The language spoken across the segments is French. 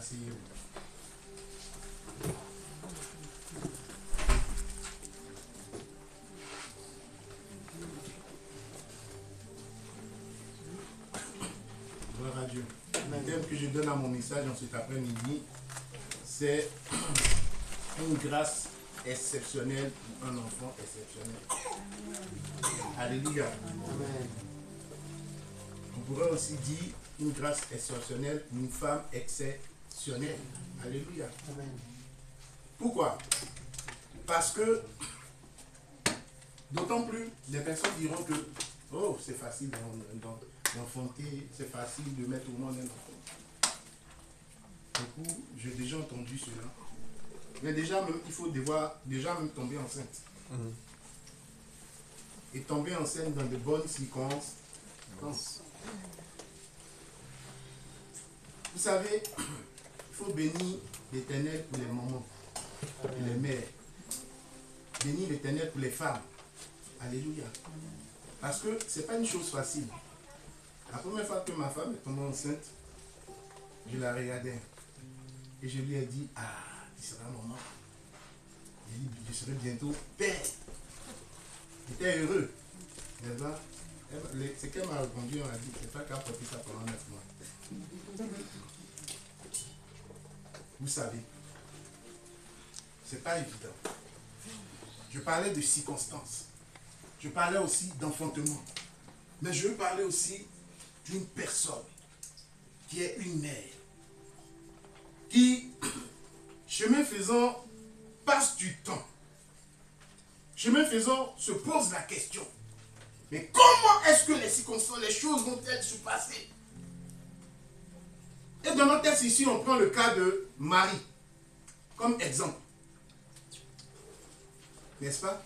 Asseyez-vous. Gloire à Dieu. Le thème que je donne à mon message en cet après-midi, c'est une grâce exceptionnelle pour un enfant exceptionnel. Alléluia. Amen. On pourrait aussi dire une grâce exceptionnelle pour une femme exceptionnelle. Alléluia. Amen. Pourquoi? Parce que, d'autant plus, les personnes diront que, oh, c'est facile d'enfanter, c'est facile de mettre au monde un enfant. Du coup, j'ai déjà entendu cela. Mais déjà, même, il faut déjà même tomber enceinte. Et tomber enceinte dans de bonnes circonstances. Vous savez, il faut bénir l'Éternel pour les mamans, pour les mères. Bénir l'Éternel pour les femmes. Alléluia. Parce que ce n'est pas une chose facile. La première fois que ma femme est tombée enceinte, je la regardais. Et je lui ai dit, ah, tu seras maman. J'ai dit, je serai bientôt père. J'étais heureux. N'est-ce pas? Ce qu'elle m'a répondu, on a dit, c'est pas qu'à porter ça pendant 9 mois. Vous savez, c'est pas évident. Je parlais de circonstances. Je parlais aussi d'enfantement. Mais je veux parler aussi d'une personne qui est une mère, qui, chemin faisant, passe du temps. Chemin faisant, se pose la question. Mais comment est-ce que les circonstances, les choses vont-elles se passer? Et dans notre texte ici, on prend le cas de Marie, comme exemple. N'est-ce pas?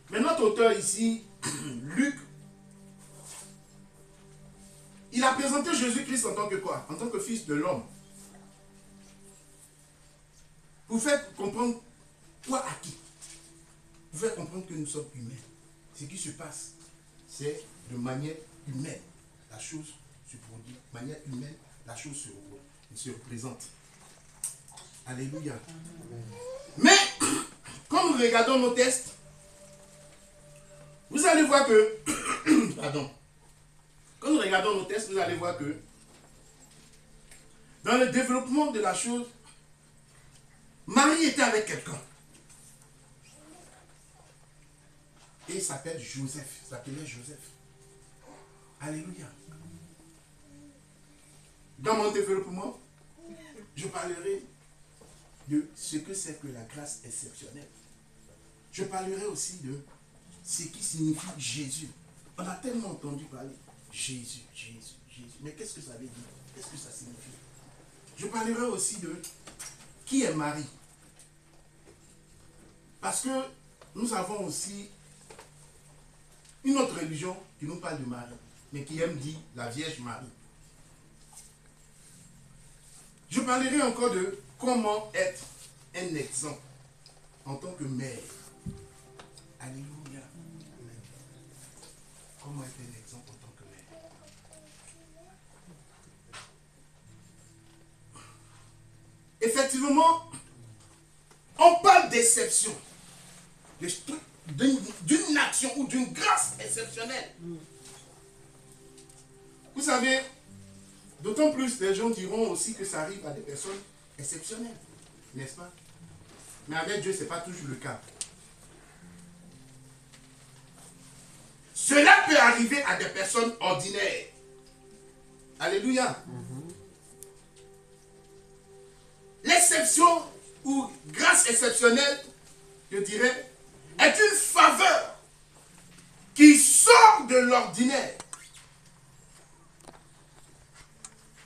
Mais notre auteur ici, Luc, il a présenté Jésus-Christ en tant que quoi? En tant que fils de l'homme. Pour faire comprendre quoi à qui? Pour faire comprendre que nous sommes humains. Ce qui se passe, c'est de manière humaine. La chose se produit. De manière humaine, la chose se représente. Alléluia. Amen. Mais, quand nous regardons nos tests, vous allez voir que, pardon, quand nous regardons nos tests, vous allez voir que, dans le développement de la chose, Marie était avec quelqu'un. Et il s'appelle Joseph. Il s'appelait Joseph. Alléluia. Dans mon développement, je parlerai de ce que c'est que la grâce exceptionnelle. Je parlerai aussi de ce qui signifie Jésus. On a tellement entendu parler Jésus, Jésus, Jésus. Mais qu'est-ce que ça veut dire? Qu'est-ce que ça signifie? Je parlerai aussi de qui est Marie. Parce que nous avons aussi une autre religion qui nous parle de Marie, mais qui aime dire la Vierge Marie. Je parlerai encore de comment être un exemple en tant que mère. Alléluia. Amen. Comment être un exemple en tant que mère. Effectivement, on parle d'exception. D'une action ou d'une grâce exceptionnelle. Vous savez, d'autant plus les gens diront aussi que ça arrive à des personnes exceptionnelles, n'est-ce pas? Mais avec Dieu, ce n'est pas toujours le cas. Cela peut arriver à des personnes ordinaires. Alléluia. L'exception ou grâce exceptionnelle, je dirais, est une faveur qui sort de l'ordinaire,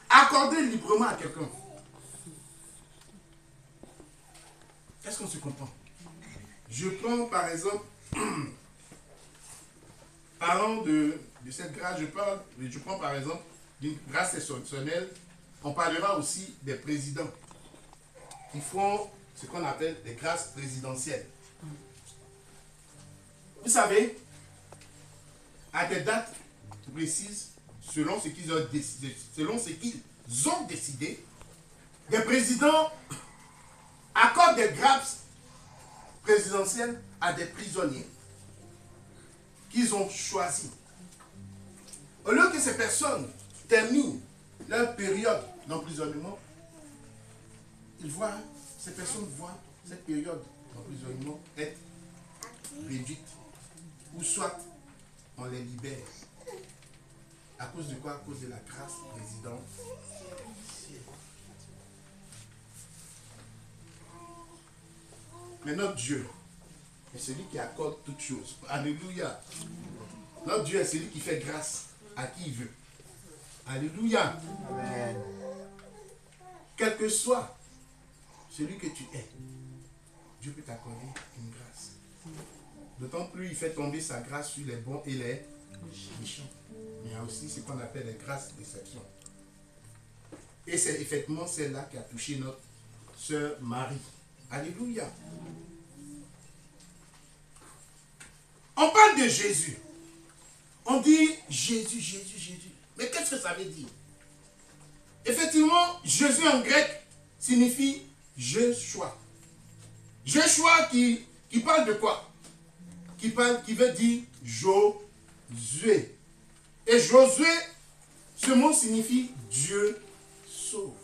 accordée librement à quelqu'un. Est-ce qu'on se comprend? Je prends par exemple, parlant de cette grâce, je prends par exemple d'une grâce exceptionnelle. On parlera aussi des présidents qui font ce qu'on appelle des grâces présidentielles. Vous savez, à des dates précises, selon ce qu'ils ont décidé, des présidents accordent des grâces présidentielles à des prisonniers qu'ils ont choisis. Au lieu que ces personnes terminent leur période d'emprisonnement, ces personnes voient cette période d'emprisonnement être réduite. Ou soit on les libère. À cause de quoi? À cause de la grâce présidentielle. Mais notre Dieu est celui qui accorde toutes choses. Alléluia. Notre Dieu est celui qui fait grâce à qui il veut. Alléluia. Amen. Quel que soit celui que tu es, Dieu peut t'accorder une grâce. D'autant plus il fait tomber sa grâce sur les bons et les méchants. Mais il y a aussi ce qu'on appelle les grâces d'exception. Et c'est effectivement celle-là qui a touché notre sœur Marie. Alléluia. On parle de Jésus. On dit Jésus, Jésus, Jésus. Mais qu'est-ce que ça veut dire? Effectivement, Jésus en grec signifie Joshua. Joshua qui parle de quoi? Qui veut dire Josué. Et Josué, ce mot signifie Dieu sauve.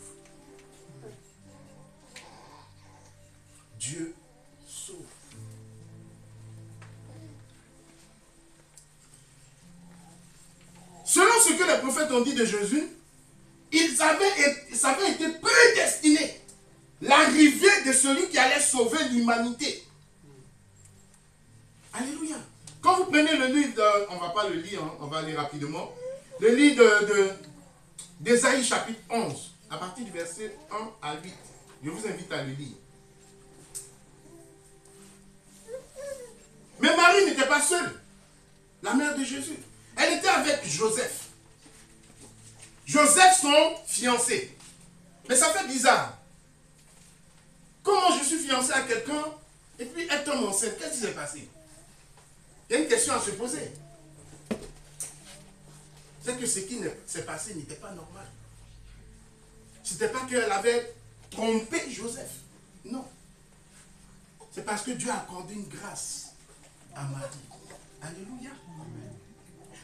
Dieu sauve. Selon ce que les prophètes ont dit de Jésus, ça avait été prédestiné. L'arrivée de celui qui allait sauver l'humanité. Alléluia. Quand vous prenez le livre, on ne va pas le lire, on va aller rapidement. Le livre d'Ésaïe chapitre 11, à partir du verset 1 à 8. Je vous invite à le lire. Mais Marie n'était pas seule, la mère de Jésus. Elle était avec Joseph. Joseph, son fiancé. Mais ça fait bizarre. Comment je suis fiancé à quelqu'un et puis elle tombe enceinte? Qu'est-ce qui s'est passé? Il y a une question à se poser. C'est que ce qui s'est passé n'était pas normal. Ce n'était pas qu'elle avait trompé Joseph. Non. C'est parce que Dieu a accordé une grâce à Marie. Alléluia.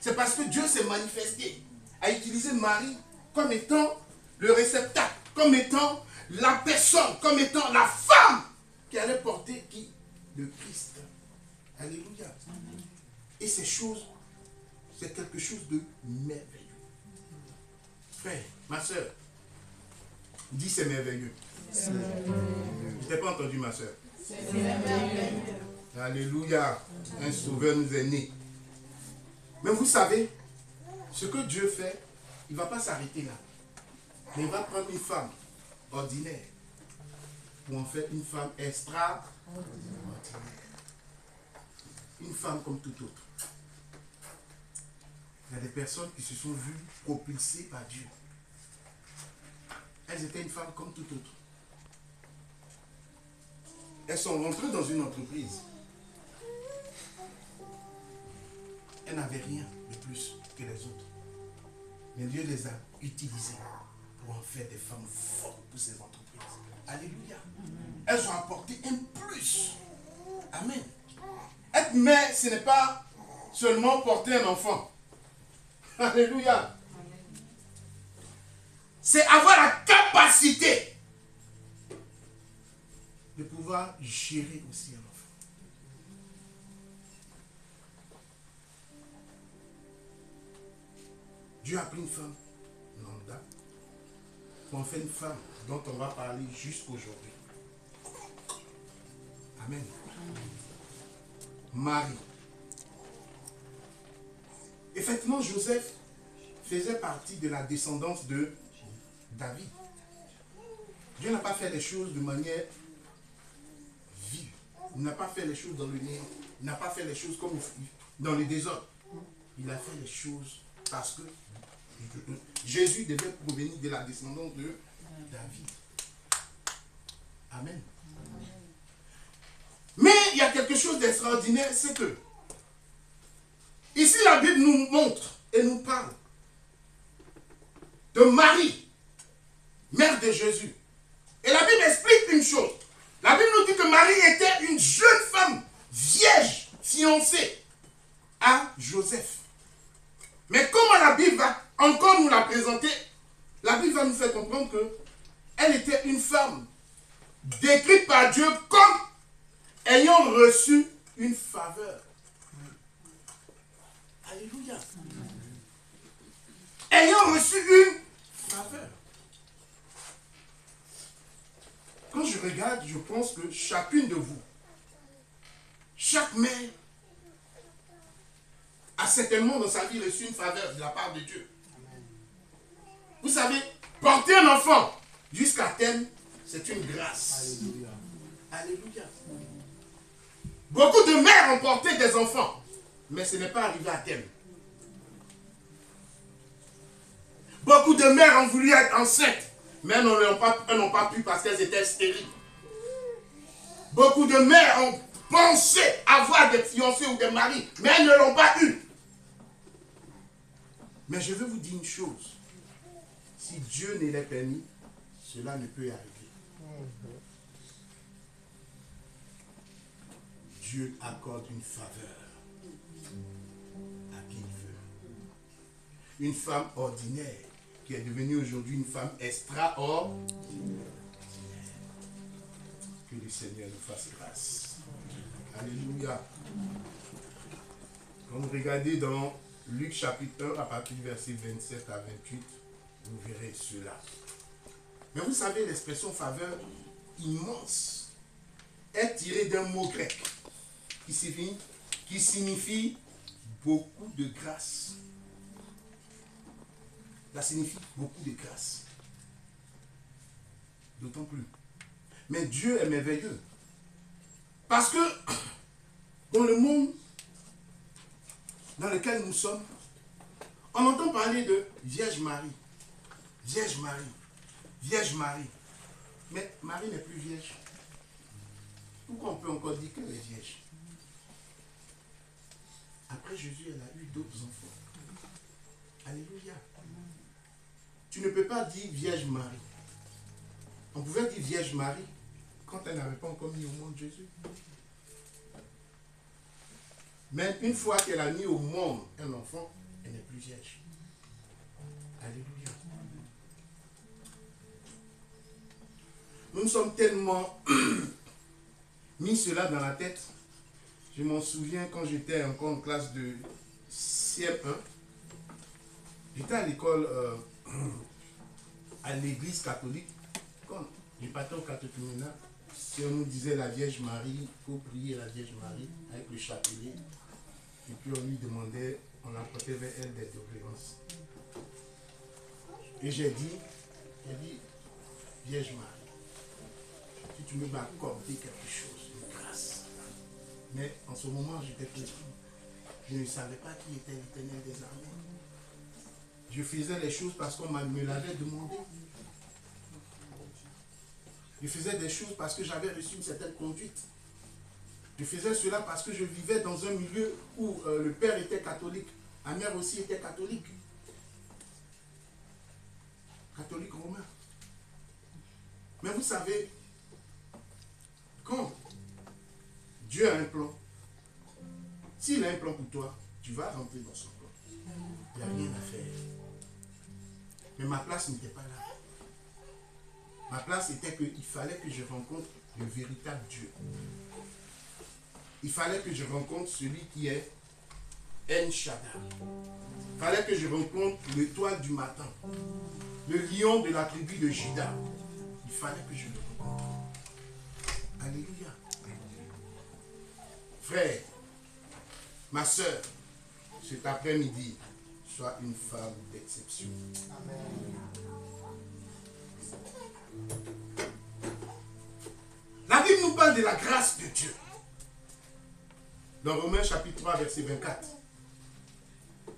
C'est parce que Dieu s'est manifesté, a utilisé Marie comme étant le réceptacle, comme étant la personne, comme étant la femme qui allait porter qui? Le Christ. Alléluia. Et ces choses, c'est quelque chose de merveilleux. Frère, ma soeur, dis c'est merveilleux. Je t'ai pas entendu, ma soeur. C'est merveilleux. Alléluia. Un sauveur nous est né. Mais vous savez, ce que Dieu fait, il ne va pas s'arrêter là. Mais il va prendre une femme ordinaire pour en faire une femme extraordinaire. Une femme comme tout autre. Il y a des personnes qui se sont vues propulsées par Dieu. Elles étaient une femme comme tout autre. Elles sont rentrées dans une entreprise. Elles n'avaient rien de plus que les autres. Mais Dieu les a utilisées pour en faire des femmes fortes pour ces entreprises. Alléluia. Elles ont apporté un plus. Amen. Être mère, ce n'est pas seulement porter un enfant. Alléluia. C'est avoir la capacité de pouvoir gérer aussi un enfant. Dieu a pris une femme lambda pour en faire une femme dont on va parler jusqu'aujourd'hui. Amen. Marie. Effectivement, Joseph faisait partie de la descendance de David. Dieu n'a pas fait les choses de manière vive. Il n'a pas fait les choses dans le néant. Il n'a pas fait les choses comme dans le désordre. Il a fait les choses parce que Jésus devait provenir de la descendance de David. Amen. Mais il y a quelque chose d'extraordinaire, c'est que ici la Bible nous montre et nous parle de Marie, mère de Jésus, chose. La Bible nous dit que Marie était une jeune femme vierge, fiancée à Joseph. Mais comment la Bible va encore nous la présenter? La Bible va nous faire comprendre qu'elle était une femme décrite par Dieu comme ayant reçu une faveur. Alléluia. Ayant reçu une faveur. Quand je regarde, je pense que chacune de vous, chaque mère, a certainement dans sa vie reçu une faveur de la part de Dieu. Vous savez, porter un enfant jusqu'à terme, c'est une grâce. Alléluia. Alléluia. Beaucoup de mères ont porté des enfants, mais ce n'est pas arrivé à terme. Beaucoup de mères ont voulu être enceintes, mais elles n'ont pas pu parce qu'elles étaient stériles. Beaucoup de mères ont pensé avoir des fiancés ou des maris, mais elles ne l'ont pas eu. Mais je veux vous dire une chose. Si Dieu ne l'a permis, cela ne peut arriver. Dieu accorde une faveur à qui il veut. Une femme ordinaire qui est devenue aujourd'hui une femme extraordinaire. Que le Seigneur nous fasse grâce. Alléluia. Quand vous regardez dans Luc chapitre 1, à partir du verset 27 à 28, vous verrez cela. Mais vous savez, l'expression faveur immense est tirée d'un mot grec qui signifie beaucoup de grâce. Ça signifie beaucoup de grâce. D'autant plus. Mais Dieu est merveilleux. Parce que dans le monde dans lequel nous sommes, on entend parler de Vierge Marie. Vierge Marie. Vierge Marie. Mais Marie n'est plus vierge. Pourquoi on peut encore dire qu'elle est vierge? Après Jésus, elle a eu d'autres enfants. Alléluia. Tu ne peux pas dire Vierge Marie. On pouvait dire Vierge Marie quand elle n'avait pas encore mis au monde Jésus. Mais une fois qu'elle a mis au monde un enfant, elle n'est plus vierge. Alléluia. Nous nous sommes tellement mis cela dans la tête. Je m'en souviens quand j'étais encore en classe de CM1. J'étais à l'école, à l'église catholique. Quand je partais au catéchuménat, si on nous disait la Vierge Marie, il faut prier la Vierge Marie avec le chapelet. Et puis on lui demandait, on apportait vers elle des doléances. Et j'ai dit, Vierge Marie, si tu me vas accorder quelque chose, une grâce. Mais en ce moment, j'étais petit. Je ne savais pas qui était l'Éternel des armées. Je faisais les choses parce qu'on me l'avait demandé. Je faisais des choses parce que j'avais reçu une certaine conduite. Je faisais cela parce que je vivais dans un milieu où le père était catholique. Ma mère aussi était catholique. Catholique romain. Mais vous savez, quand Dieu a un plan, s'il a un plan pour toi, tu vas rentrer dans son plan. Il n'y a rien à faire. Mais ma place n'était pas là. Ma place était qu'il fallait que je rencontre le véritable Dieu. Il fallait que je rencontre celui qui est En Shaddai. Il fallait que je rencontre l'étoile du matin, le lion de la tribu de Juda. Il fallait que je le rencontre. Alléluia. Frère, ma soeur, cet après-midi, sois une femme d'exception. Amen. La Bible nous parle de la grâce de Dieu. Dans Romains chapitre 3, verset 24.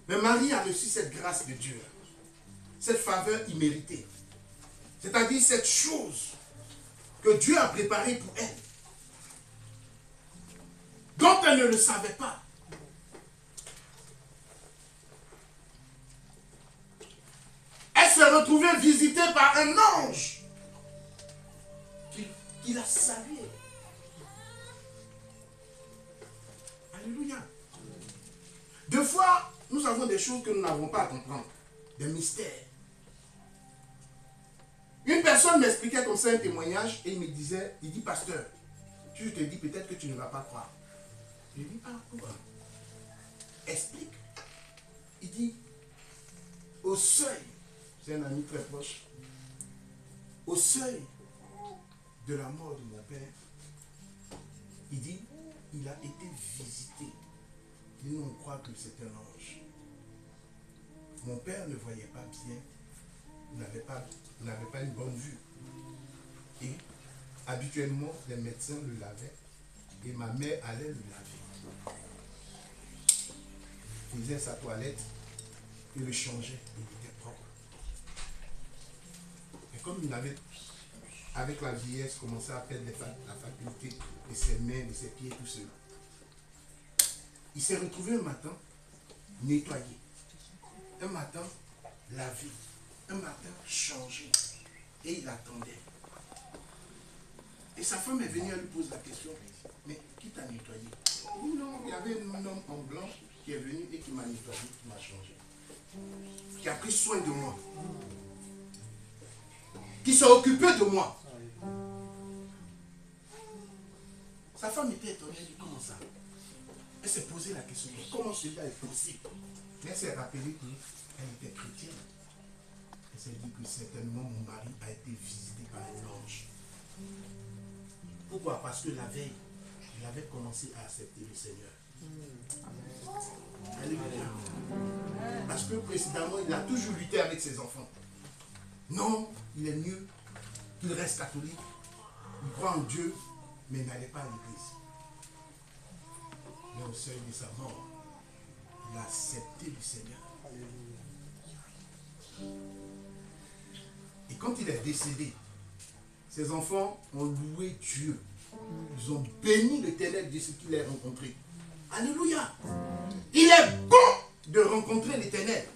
Mais Marie a reçu cette grâce de Dieu. Cette faveur imméritée. C'est-à-dire cette chose que Dieu a préparée pour elle. Dont elle ne le savait pas. Elle s'est retrouvée visitée par un ange qu'il a salué. Alléluia. Deux fois, nous avons des choses que nous n'avons pas à comprendre. Des mystères. Une personne m'expliquait comme ça un témoignage et il me disait, il dit, pasteur, je te dis peut-être que tu ne vas pas croire. Je lui dis, ah, pourquoi? Explique. Il dit, au seuil, c'est un ami très proche, au seuil de la mort de mon père, il dit, il a été visité. Nous, on croit que c'est un ange. Mon père ne voyait pas bien, il n'avait pas une bonne vue. Et habituellement, les médecins le lavaient et ma mère allait le laver. Il faisait sa toilette et le changeait, il était propre. Et comme il avait, avec la vieillesse, commencé à perdre la faculté de ses mains, de ses pieds, tout cela, il s'est retrouvé un matin nettoyé, un matin lavé, un matin changé. Et il attendait. Et sa femme est venue, elle lui pose la question, mais qui t'a nettoyé? Non, il y avait un homme en blanc qui est venu et qui m'a nettoyé, qui m'a changé. Qui a pris soin de moi. Qui s'est occupé de moi. Sa femme était étonnée, elle dit, comment ça? Elle s'est posé la question, comment cela est possible? Mais elle s'est rappelée qu'elle était chrétienne. Elle s'est dit que certainement mon mari a été visité par un ange. Pourquoi? Parce que la veille, il avait commencé à accepter le Seigneur. Alléluia. Parce que précédemment, il a toujours lutté avec ses enfants. Non, il est mieux qu'il reste catholique. Il croit en Dieu, mais il n'allait pas à l'église. Mais au seuil de sa mort, il a accepté le Seigneur. Et quand il est décédé, ses enfants ont loué Dieu. Ils ont béni l'Éternel de ce qu'il a rencontré. Alléluia. Il est bon de rencontrer l'Éternel.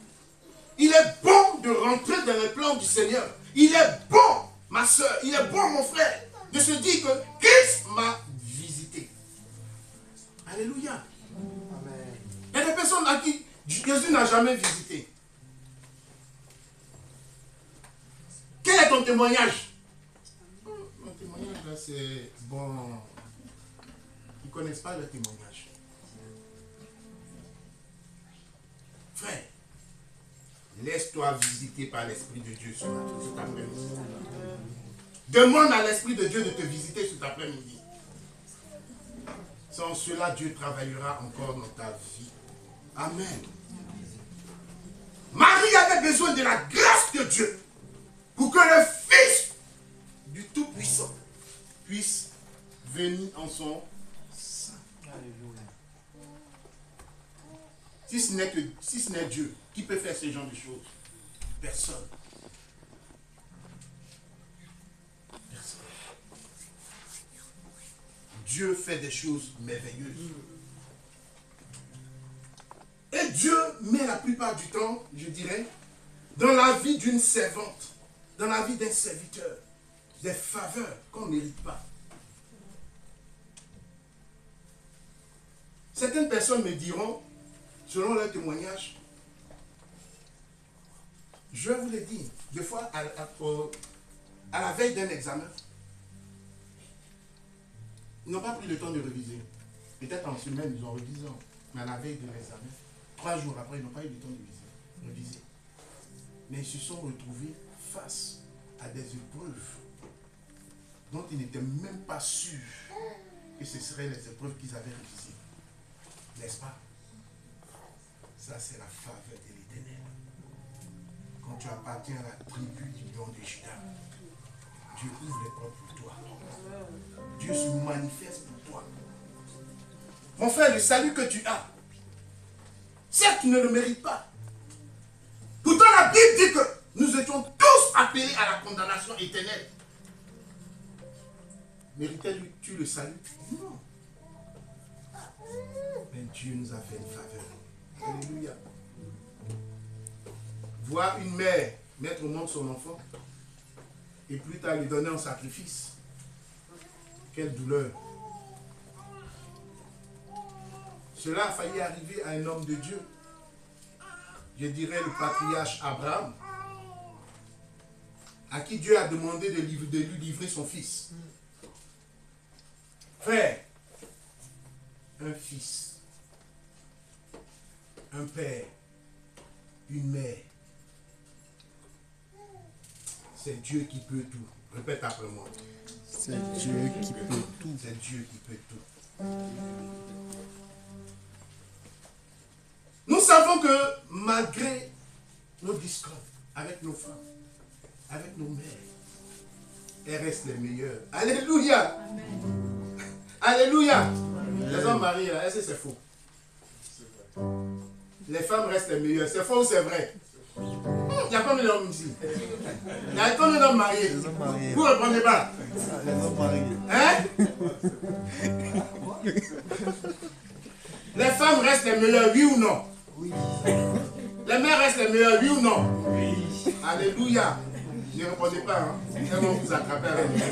Il est bon de rentrer dans le plan du Seigneur. Il est bon, ma soeur, il est bon, mon frère, de se dire que Christ m'a visité. Alléluia. Amen. Il y a des personnes à qui Jésus n'a jamais visité. Quel est ton témoignage? Mon témoignage, là, c'est bon. Ils ne connaissent pas le témoignage. Frère, laisse-toi visiter par l'Esprit de Dieu sur cet après-midi. Demande à l'Esprit de Dieu de te visiter cet après-midi. Sans cela, Dieu travaillera encore dans ta vie. Amen. Marie avait besoin de la grâce de Dieu pour que le Fils du Tout-Puissant puisse venir en son sein. Alléluia. Si ce n'est Dieu, qui peut faire ce genre de choses? Personne. Personne. Dieu fait des choses merveilleuses. Et Dieu met la plupart du temps, je dirais, dans la vie d'une servante, dans la vie d'un serviteur, des faveurs qu'on ne mérite pas. Certaines personnes me diront, selon leur témoignage, je vous le dis, des fois, à la veille d'un examen, ils n'ont pas pris le temps de réviser. Peut-être en semaine, ils ont révisé, mais à la veille de l'examen, 3 jours après, ils n'ont pas eu le temps de réviser. Mais ils se sont retrouvés face à des épreuves dont ils n'étaient même pas sûrs que ce seraient les épreuves qu'ils avaient révisées. N'est-ce pas? Ça, c'est la faveur de l'Éternel. Quand tu appartiens à la tribu du lion de Juda, Dieu ouvre les portes pour toi. Dieu se manifeste pour toi. Mon frère, le salut que tu as, certes, tu ne le mérites pas. Pourtant, la Bible dit que nous étions tous appelés à la condamnation éternelle. Méritais-tu le salut? Non. Mais Dieu nous a fait une faveur. Alléluia. Voir une mère mettre au monde son enfant et plus tard lui donner en sacrifice. Quelle douleur. Cela a failli arriver à un homme de Dieu. Je dirais le patriarche Abraham, à qui Dieu a demandé de lui livrer son fils. Frère, un fils, un père, une mère, c'est Dieu qui peut tout. Répète après moi. C'est Dieu qui peut tout. C'est Dieu qui peut tout. Nous savons que malgré nos discordes avec nos femmes, avec nos mères, elles restent les meilleures. Alléluia. Amen. Alléluia. Amen. Les hommes mariés, est-ce que c'est faux? Les femmes restent les meilleures. C'est faux ou c'est vrai? Il y a combien d'hommes ici? Il y a combien d'hommes mariés? Vous ne répondez pas? Les hommes mariés. Hein? Les femmes restent les meilleures, oui ou non? Oui. Les mères restent les meilleures, oui ou non? Oui. Alléluia. Ne répondez pas, hein? Elles vont vous attraper à la maison.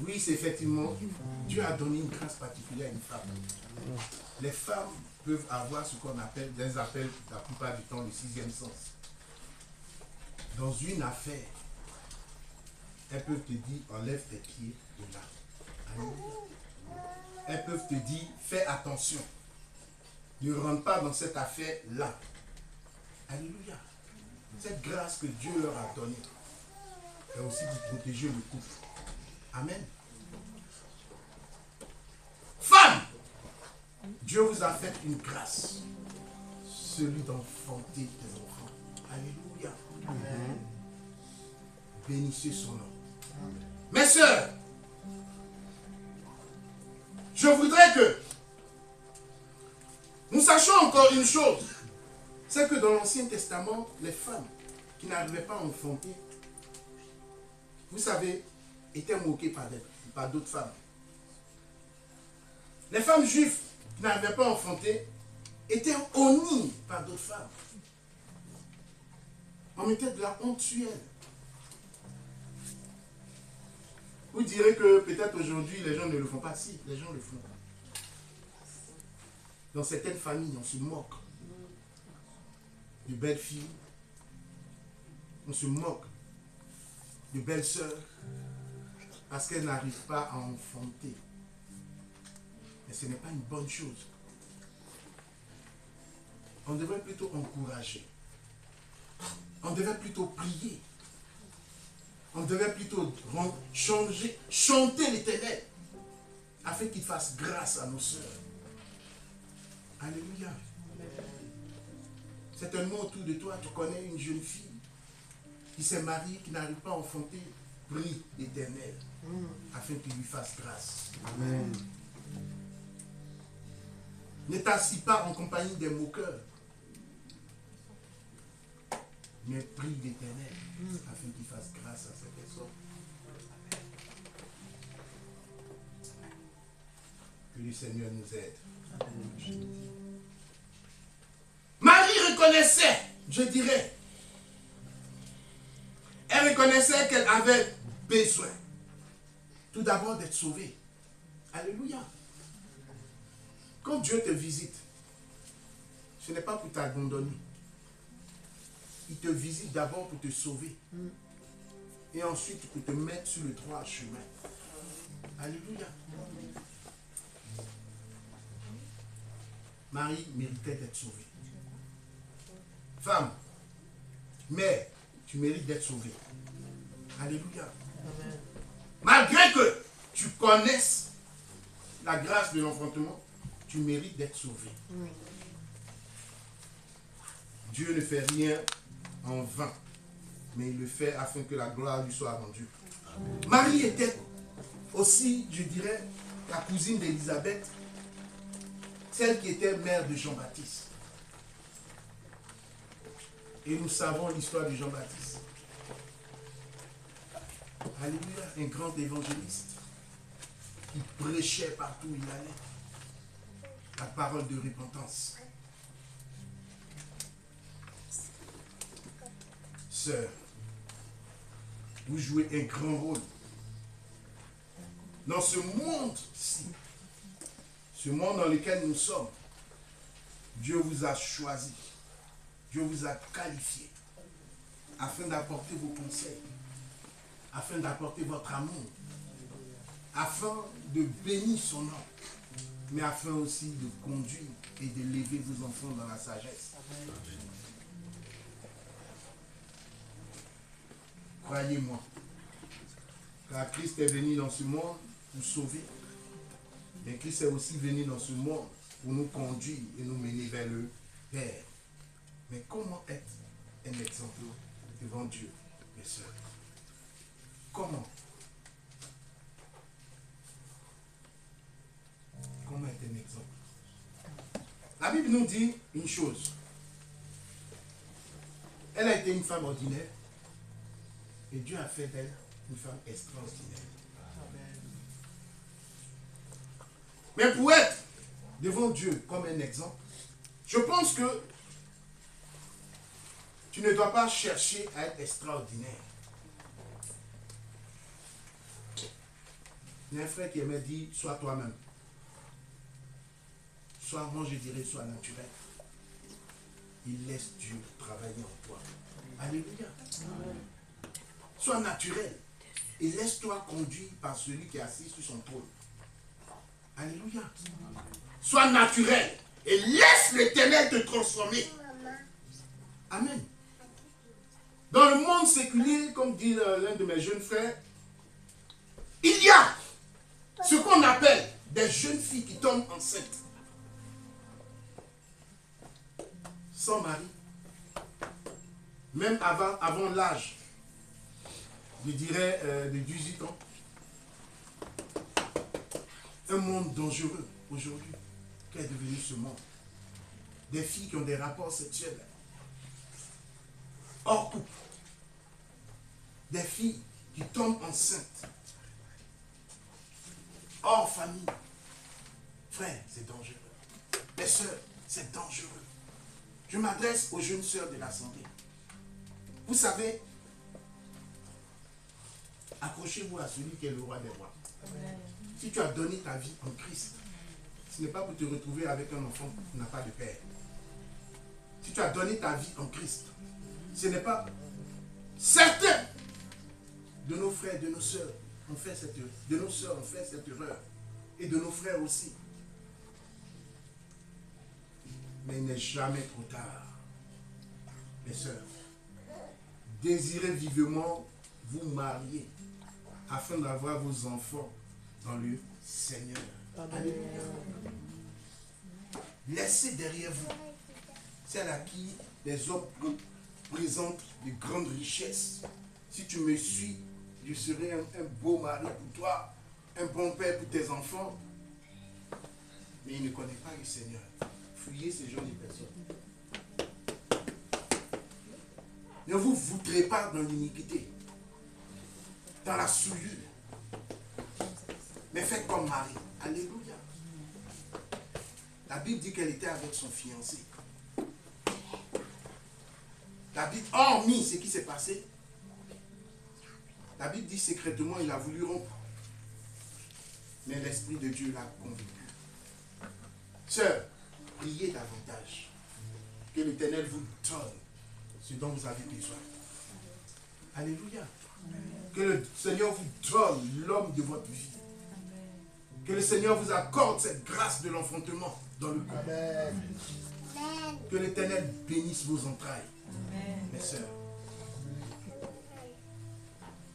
Oui, c'est effectivement, Dieu a donné une grâce particulière à une femme. Les femmes peuvent avoir ce qu'on appelle, des appels la plupart du temps, le sixième sens. Dans une affaire, elles peuvent te dire, enlève tes pieds de là. Alléluia. Elles peuvent te dire, fais attention. Ne rentre pas dans cette affaire-là. Alléluia. Cette grâce que Dieu leur a donnée est aussi pour protéger le couple. Amen. Femme, Dieu vous a fait une grâce, celui d'enfanter des enfants. Alléluia. Amen. Bénissez son nom. Amen. Mes sœurs, je voudrais que nous sachions encore une chose, c'est que dans l'Ancien Testament, les femmes qui n'arrivaient pas à enfanter, vous savez, étaient moquées par d'autres femmes. Les femmes juives qui n'arrivaient pas à enfanter étaient honnies par d'autres femmes. On mettait de la honte sur elles. Vous direz que peut-être aujourd'hui les gens ne le font pas. Si, les gens le font. Dans certaines familles, on se moque de belles filles. On se moque de belles sœurs parce qu'elles n'arrivent pas à enfanter. Mais ce n'est pas une bonne chose. On devrait plutôt encourager. On devrait plutôt prier. On devrait plutôt chanter l'Éternel afin qu'il fasse grâce à nos sœurs. Alléluia. Certainement autour de toi, tu connais une jeune fille qui s'est mariée, qui n'arrive pas à enfanter. Prie l'Éternel afin qu'il lui fasse grâce. Amen. Ne t'assis pas en compagnie des moqueurs, mais prie l'Éternel afin qu'il fasse grâce à cette personne. Que le Seigneur nous aide. Amen. Marie reconnaissait, je dirais, elle reconnaissait qu'elle avait besoin tout d'abord d'être sauvée. Alléluia. Quand Dieu te visite, ce n'est pas pour t'abandonner. Il te visite d'abord pour te sauver. Et ensuite pour te mettre sur le droit chemin. Alléluia. Marie méritait d'être sauvée. Femme, mère, tu mérites d'être sauvée. Alléluia. Amen. Malgré que tu connaisses la grâce de l'enfantement, tu mérites d'être sauvé. Oui. Dieu ne fait rien en vain, mais il le fait afin que la gloire lui soit rendue. Amen. Marie était aussi, je dirais, la cousine d'Élisabeth, celle qui était mère de Jean-Baptiste. Et nous savons l'histoire de Jean-Baptiste. Alléluia, un grand évangéliste qui prêchait partout où il allait la parole de repentance. Sœur, vous jouez un grand rôle. Dans ce monde-ci, ce monde dans lequel nous sommes, Dieu vous a choisi, Dieu vous a qualifié afin d'apporter vos conseils, afin d'apporter votre amour, afin de bénir son nom, mais afin aussi de conduire et d'élever vos enfants dans la sagesse. Croyez-moi, car Christ est venu dans ce monde pour sauver, mais Christ est aussi venu dans ce monde pour nous conduire et nous mener vers le Père. Mais comment être un exemple devant Dieu, mes sœurs? Comment? Comment être un exemple? La Bible nous dit une chose. Elle a été une femme ordinaire et Dieu a fait d'elle une femme extraordinaire. Mais pour être devant Dieu comme un exemple, je pense que tu ne dois pas chercher à être extraordinaire. Il y a un frère qui m'a dit, sois toi-même. Soit, moi je dirais, sois naturel. Il laisse Dieu travailler en toi. Alléluia. Sois naturel. Et laisse-toi conduire par celui qui est assis sur son trône. Alléluia. Sois naturel. Et laisse l'Éternel te transformer. Amen. Dans le monde séculier, comme dit l'un de mes jeunes frères, il y a ce qu'on appelle des jeunes filles qui tombent enceintes. Sans mari. Même avant l'âge, je dirais de 18 ans. Un monde dangereux aujourd'hui. Qu'est devenu ce monde? Des filles qui ont des rapports sexuels hors couple. Des filles qui tombent enceintes. Hors famille. Frère, c'est dangereux. Mes soeurs, c'est dangereux. Je m'adresse aux jeunes sœurs de l'Assemblée. Vous savez, accrochez-vous à celui qui est le roi des rois. Amen. Si tu as donné ta vie en Christ, ce n'est pas pour te retrouver avec un enfant qui n'a pas de père. Si tu as donné ta vie en Christ, ce n'est pas... Certains de nos frères, de nos sœurs ont fait cette erreur. De nos sœurs ont fait cette erreur. Et de nos frères aussi. Mais il n'est jamais trop tard. Mes sœurs, désirez vivement vous marier afin d'avoir vos enfants dans le Seigneur. Alléluia. Laissez derrière vous celle à qui les hommes présentent de grandes richesses. Si tu me suis, je serai un beau mari pour toi, un bon père pour tes enfants. Mais il ne connaît pas le Seigneur. Fuyez ces gens de personnes. Ne vous voudrez pas dans l'iniquité, dans la souillure. Mais faites comme Marie. Alléluia. La Bible dit qu'elle était avec son fiancé. La Bible, hormis ce qui s'est passé, la Bible dit secrètement, il a voulu rompre. Mais l'Esprit de Dieu l'a convaincu. Sœur, priez davantage. Que l'Éternel vous donne ce dont vous avez besoin. Alléluia. Que le Seigneur vous donne l'homme de votre vie. Que le Seigneur vous accorde cette grâce de l'enfantement dans le couple. Que l'Éternel bénisse vos entrailles. Mes sœurs.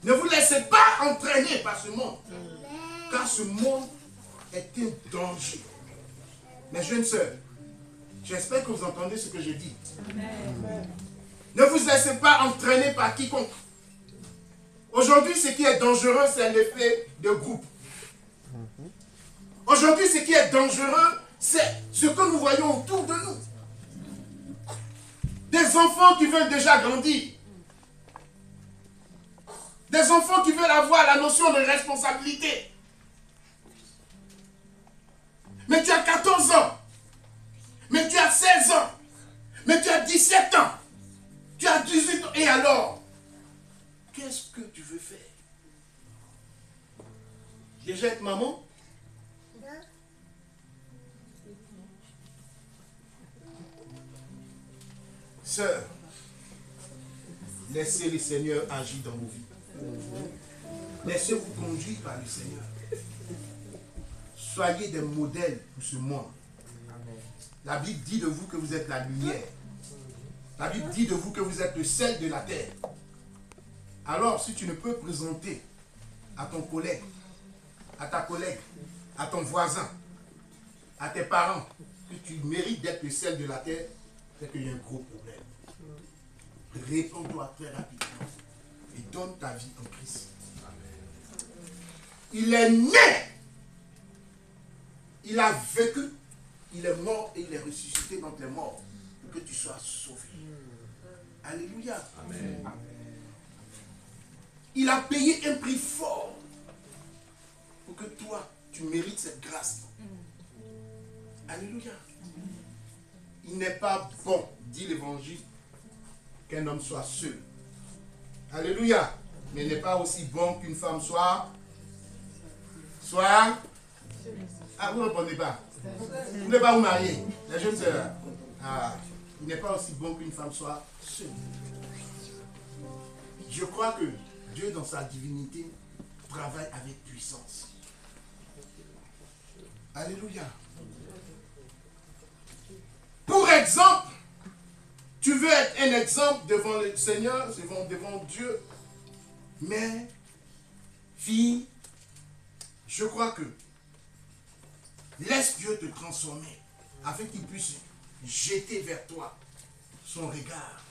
Ne vous laissez pas entraîner par ce monde. Car ce monde est un danger. Mes jeunes sœurs, j'espère que vous entendez ce que je dis. Ne vous laissez pas entraîner par quiconque. Aujourd'hui, ce qui est dangereux, c'est l'effet de groupe. Aujourd'hui, ce qui est dangereux, c'est ce que nous voyons autour de nous. Des enfants qui veulent déjà grandir. Des enfants qui veulent avoir la notion de responsabilité. Mais tu as 14 ans. Mais tu as 16 ans. Mais tu as 17 ans. Tu as 18 ans. Et alors, qu'est-ce ce que tu veux faire. Déjà être maman, sœur, laissez le Seigneur agir dans vos vies. Laissez-vous conduire par le Seigneur. Soyez des modèles pour ce monde. La Bible dit de vous que vous êtes la lumière. La Bible dit de vous que vous êtes le sel de la terre. Alors, si tu ne peux présenter à ton collègue, à ta collègue, à ton voisin, à tes parents, que tu mérites d'être le sel de la terre, c'est qu'il y a un gros problème. Réponds-toi très rapidement et donne ta vie en Christ. Il est né, il a vécu, il est mort et il est ressuscité d'entre les morts pour que tu sois sauvé. Alléluia. Amen. Il a payé un prix fort pour que toi, tu mérites cette grâce. Alléluia. Il n'est pas bon, dit l'évangile, qu'un homme soit seul. Alléluia. Mais il n'est pas aussi bon qu'une femme soit... Ah, vous ne répondez pas. Vous n'êtes pas vous marier. Les jeunes sœurs. Ah, il n'est pas aussi bon qu'une femme soit seule. Je crois que Dieu, dans sa divinité, travaille avec puissance. Alléluia. Pour exemple, tu veux être un exemple devant le Seigneur, devant Dieu, mais, fille, je crois que laisse Dieu te transformer afin qu'il puisse jeter vers toi son regard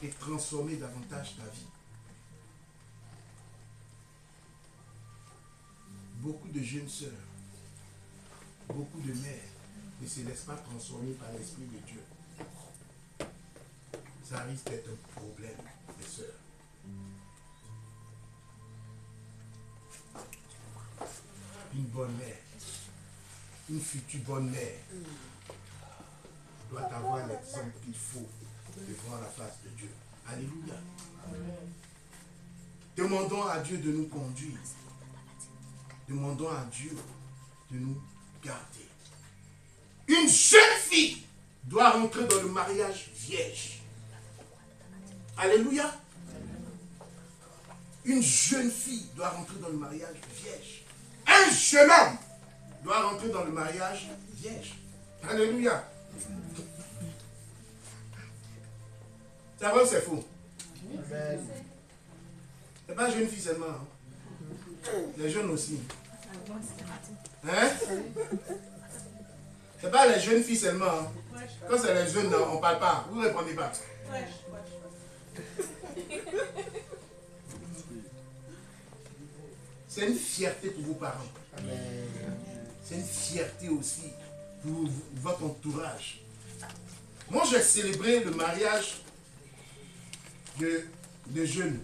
et transformer davantage ta vie. Beaucoup de jeunes sœurs, beaucoup de mères ne se laissent pas transformer par l'Esprit de Dieu. Ça risque d'être un problème, mes sœurs. Une bonne mère, une future bonne mère, doit avoir l'exemple qu'il faut devant la face de Dieu. Alléluia. Demandons à Dieu de nous conduire. Demandons à Dieu de nous garder. Une jeune fille doit rentrer dans le mariage vierge. Alléluia. Une jeune fille doit rentrer dans le mariage vierge. Un jeune homme doit rentrer dans le mariage vierge. Alléluia. C'est vrai ou c'est faux? C'est pas jeune fille seulement. Hein? Les jeunes aussi. Hein? C'est pas les jeunes filles seulement. Hein? Quand c'est les jeunes, on ne parle pas. Vous ne répondez pas. C'est une fierté pour vos parents. C'est une fierté aussi pour votre entourage. Moi, j'ai célébré le mariage de jeunes,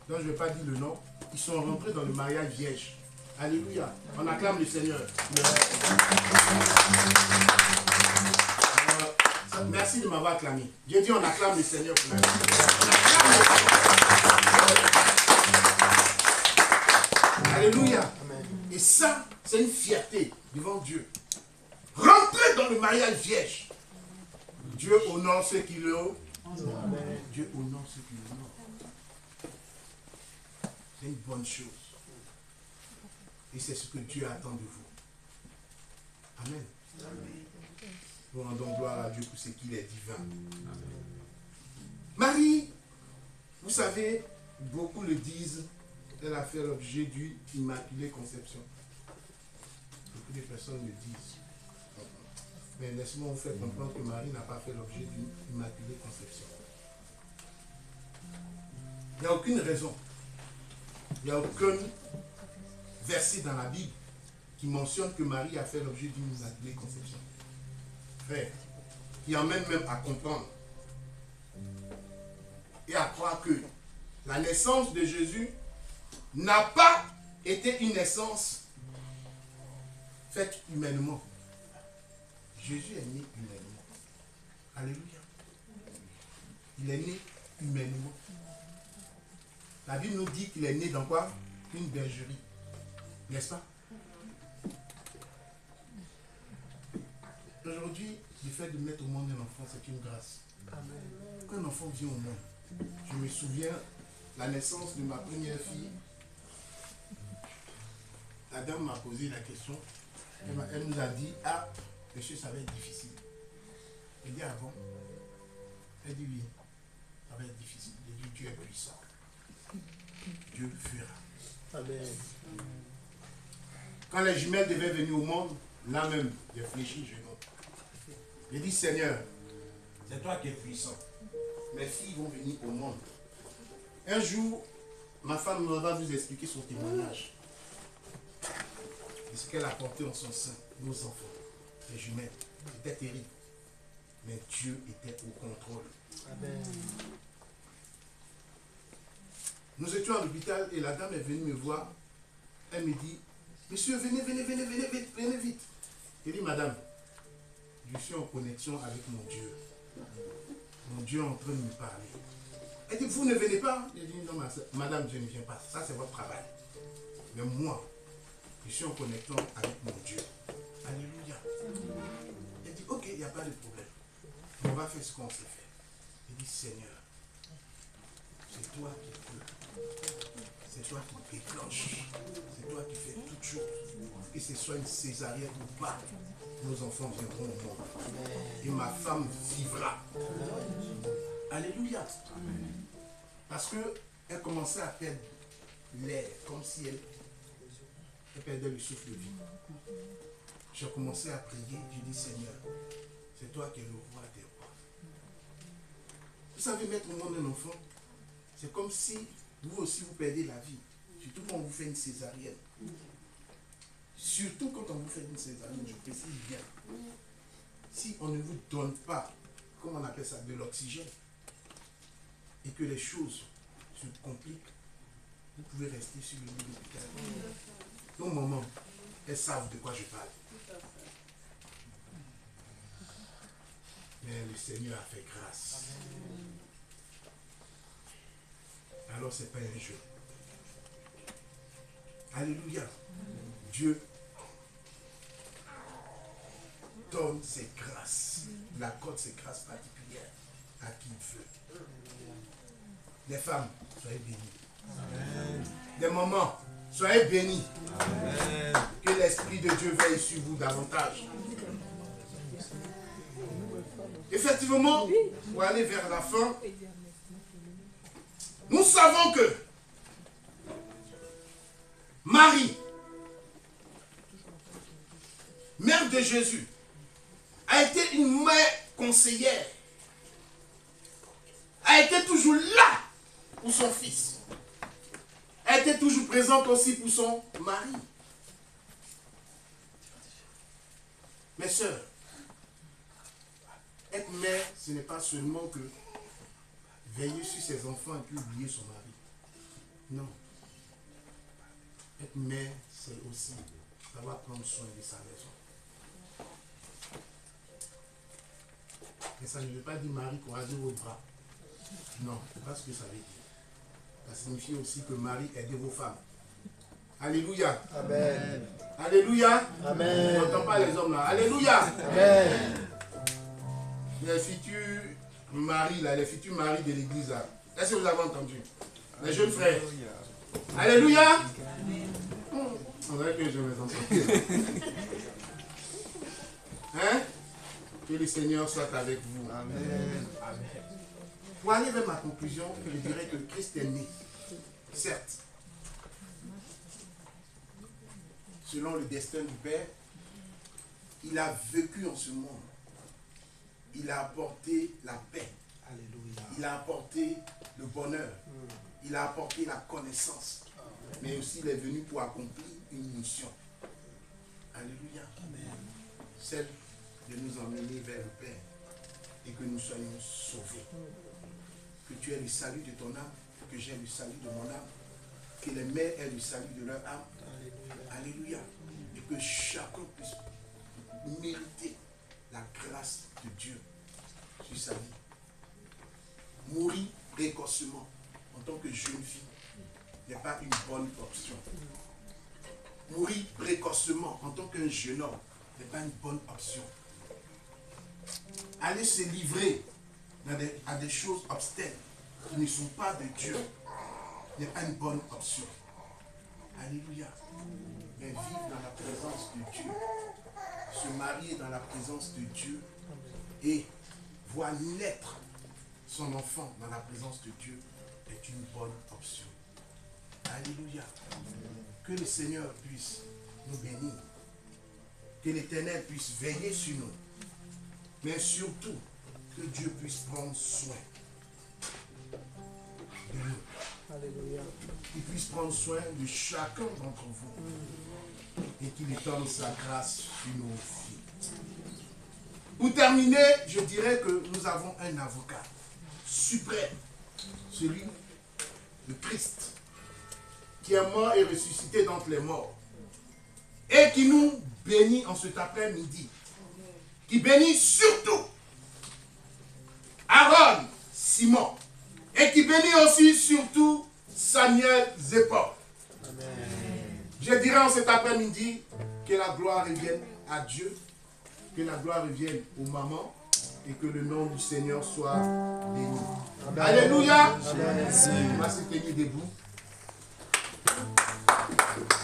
dont je ne vais pas dire le nom. Ils sont rentrés dans le mariage vierge. Alléluia. On acclame le Seigneur. Merci de m'avoir acclamé. J'ai dit on acclame le Seigneur pour la vie. Alléluia. Et ça, c'est une fierté devant Dieu. Rentrer dans le mariage vierge. Dieu honore ceux qui le honorent. Dieu honore ceux qui le honorent. C'est une bonne chose. Et c'est ce que Dieu attend de vous. Amen. Nous rendons gloire à Dieu pour ce qu'il est divin. Marie, vous savez, beaucoup le disent, elle a fait l'objet d'une immaculée conception. Beaucoup de personnes le disent. Mais laisse-moi vous faire comprendre que Marie n'a pas fait l'objet d'une immaculée conception. Il n'y a aucune raison. Il n'y a aucun verset dans la Bible qui mentionne que Marie a fait l'objet d'une immaculée conception. Frère, qui emmène même à comprendre et à croire que la naissance de Jésus n'a pas été une naissance faite humainement. Jésus est né humainement. Alléluia. Il est né humainement. La Bible nous dit qu'il est né dans quoi? Une bergerie. N'est-ce pas? Aujourd'hui, le fait de mettre au monde un enfant, c'est une grâce. Amen. Quand un enfant vient au monde, je me souviens, la naissance de ma première fille, la dame m'a posé la question, elle nous a dit, ah, monsieur, ça va être difficile. Elle dit, ah bon? Elle dit, oui, ça va être difficile. Elle dit, Dieu est puissant. Dieu fera. Amen. Quand les jumelles devaient venir au monde, là même, j'ai fléchi, je note. J'ai dit, Seigneur, c'est toi qui es puissant. Mes filles vont venir au monde. Un jour, ma femme va vous expliquer son témoignage. De ce qu'elle a porté en son sein, nos enfants, les jumelles. C'était terrible. Mais Dieu était au contrôle. Amen. Nous étions à l'hôpital et la dame est venue me voir. Elle me dit, monsieur, venez vite. Je dis, madame, je suis en connexion avec mon Dieu. Mon Dieu est en train de me parler. Elle dit, vous ne venez pas? Je dis, non, madame, je ne viens pas. Ça, c'est votre travail. Mais moi, je suis en connexion avec mon Dieu. Alléluia. Elle dit, ok, il n'y a pas de problème. On va faire ce qu'on sait faire. Elle dit, Seigneur, c'est toi qui peux. C'est toi qui déclenche. C'est toi qui fais toutes choses. Que ce soit une césarienne ou pas, nos enfants viendront au monde. Et ma femme vivra. Alléluia. Parce qu'elle commençait à perdre l'air, comme si elle perdait le souffle de vie. J'ai commencé à prier, j'ai dit, Seigneur, c'est toi qui es le roi des rois. Vous savez, mettre au monde un enfant, c'est comme si vous aussi vous perdez la vie. Surtout quand on vous fait une césarienne. Surtout quand on vous fait une césarienne, je précise bien. Si on ne vous donne pas, comment on appelle ça, de l'oxygène, et que les choses se compliquent, vous pouvez rester sur le lit de l'hôpital. Au moment, elles savent de quoi je parle. Mais le Seigneur a fait grâce. Alors ce n'est pas un jeu. Alléluia. Dieu donne ses grâces. Il accorde ses grâces particulières à qui il veut. Les femmes, soyez bénies. Amen. Les mamans, soyez bénis. Amen. Que l'Esprit de Dieu veille sur vous davantage. Effectivement, pour aller vers la fin, nous savons que Marie, mère de Jésus, a été une mère conseillère, a été toujours là pour son fils, a été toujours présente aussi pour son mari. Mes sœurs, être mère, ce n'est pas seulement que veiller sur ses enfants et puis oublier son mari. Non. Être mère, c'est aussi savoir prendre soin de sa maison. Et ça ne veut pas dire Marie croiser vos bras. Non, c'est pas ce que ça veut dire. Ça signifie aussi que Marie aide vos femmes. Alléluia. Amen. Alléluia. Amen. On n'entend pas les hommes là. Alléluia. Amen. Les futurs maris là, les futurs maris de l'église là. Est-ce que vous avez entendu? Les jeunes frères. Alléluia. On dirait que je me entends. Hein? Que le Seigneur soit avec vous. Amen. Amen. Pour aller vers ma conclusion, je dirais que Christ est né. Certes. Selon le destin du Père, il a vécu en ce monde. Il a apporté la paix. Alléluia. Il a apporté le bonheur. Il a apporté la connaissance. Mais aussi il est venu pour accomplir une mission. Alléluia. Amen. Celle de nous emmener vers le Père et que nous soyons sauvés. Que tu aies le salut de ton âme, que j'ai le salut de mon âme, que les mères aient le salut de leur âme. Alléluia. Alléluia. Et que chacun puisse mériter la grâce de Dieu sur sa vie. Mourir précocement en tant que jeune fille n'est pas une bonne option. Mourir précocement en tant qu'un jeune homme n'est pas une bonne option. Aller se livrer à des choses obscènes qui ne sont pas de Dieu n'est pas une bonne option. Alléluia. Mais vivre dans la présence de Dieu, se marier dans la présence de Dieu et voir naître son enfant dans la présence de Dieu est une bonne option. Alléluia. Que le Seigneur puisse nous bénir. Que l'Éternel puisse veiller sur nous. Mais surtout, que Dieu puisse prendre soin de nous. Alléluia. Qu'il puisse prendre soin de chacun d'entre vous. Et qu'il étende sa grâce sur nos vies. Pour terminer, je dirais que nous avons un avocat suprême, celui de Christ, qui est mort et ressuscité d'entre les morts, et qui nous bénit en cet après-midi, qui bénit surtout Aaron, Simon, et qui bénit aussi surtout Samuel Zepor. Je dirais en cet après-midi que la gloire revienne à Dieu, que la gloire revienne aux mamans, et que le nom du Seigneur soit béni. Alléluia. On va se tenir debout.